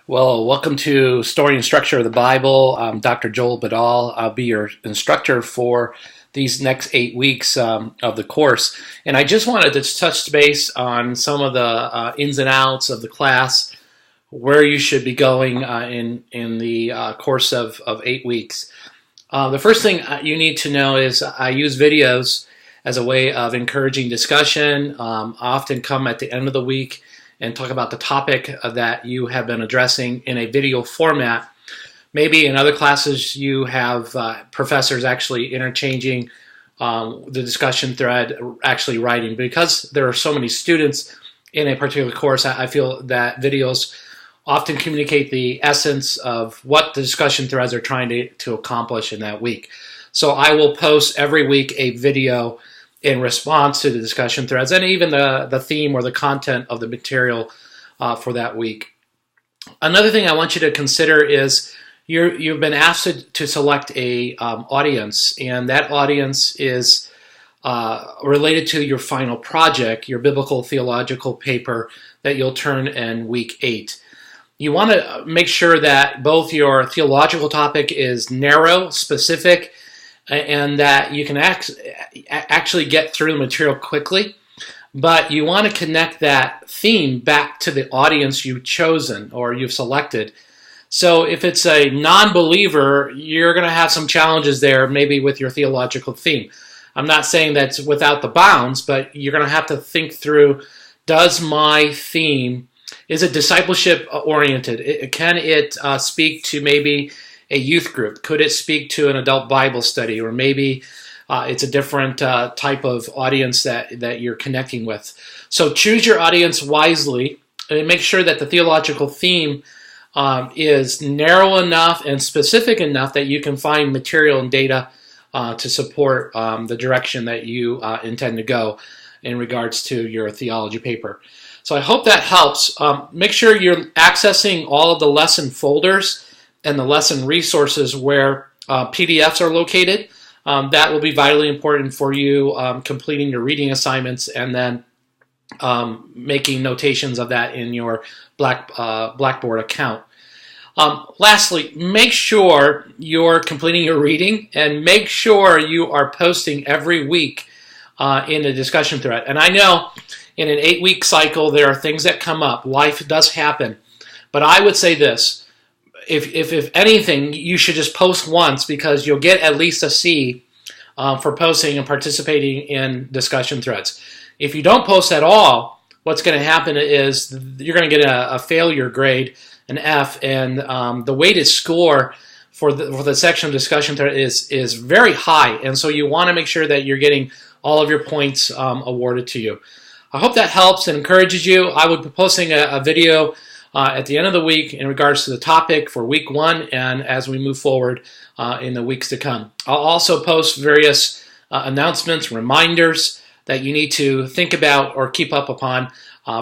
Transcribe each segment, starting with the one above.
Well, welcome to Story and Structure of the Bible. I'm Dr. Joel Badal. I'll be your instructor for these next 8 weeks of the course. And I just wanted to touch base on some of the ins and outs of the class, where you should be going in the course of 8 weeks. The first thing you need to know is I use videos as a way of encouraging discussion. I often come at the end of the week and talk about the topic that you have been addressing in a video format. Maybe in other classes you have professors actually interchanging the discussion thread, actually writing. Because there are so many students in a particular course, I feel that videos often communicate the essence of what the discussion threads are trying to accomplish in that week. So I will post every week a video in response to the discussion threads and even the theme or the content of the material for that week. Another thing I want you to consider is you've been asked to select a audience, and that audience is related to your final project, your biblical theological paper that you'll turn in week 8. You want to make sure that both your theological topic is narrow, specific, and that you can actually get through the material quickly, but you want to connect that theme back to the audience you've chosen or you've selected. So if it's a non-believer, you're going to have some challenges there, maybe with your theological theme. I'm not saying that's without the bounds, but you're going to have to think through, does my theme, is it discipleship oriented? Can it speak to maybe a youth group? Could it speak to an adult Bible study? Or maybe it's a different type of audience that you're connecting with. So choose your audience wisely and make sure that the theological theme is narrow enough and specific enough that you can find material and data to support the direction that you intend to go in regards to your theology paper. So I hope that helps. Make sure you're accessing all of the lesson folders and the lesson resources where PDFs are located. That will be vitally important for you completing your reading assignments and then making notations of that in your Blackboard account. Lastly, make sure you're completing your reading and make sure you are posting every week in the discussion thread. And I know in an 8-week cycle there are things that come up. Life does happen. But I would say this. If anything, you should just post once, because you'll get at least a C for posting and participating in discussion threads. If you don't post at all, what's going to happen is you're going to get a failure grade, an F, and the weighted score for the section of discussion thread is very high, and so you want to make sure that you're getting all of your points awarded to you. I hope that helps and encourages you. I would be posting a video at the end of the week in regards to the topic for week 1 and as we move forward in the weeks to come. I'll also post various announcements, reminders that you need to think about or keep up upon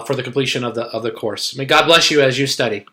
for the completion of the course. May God bless you as you study.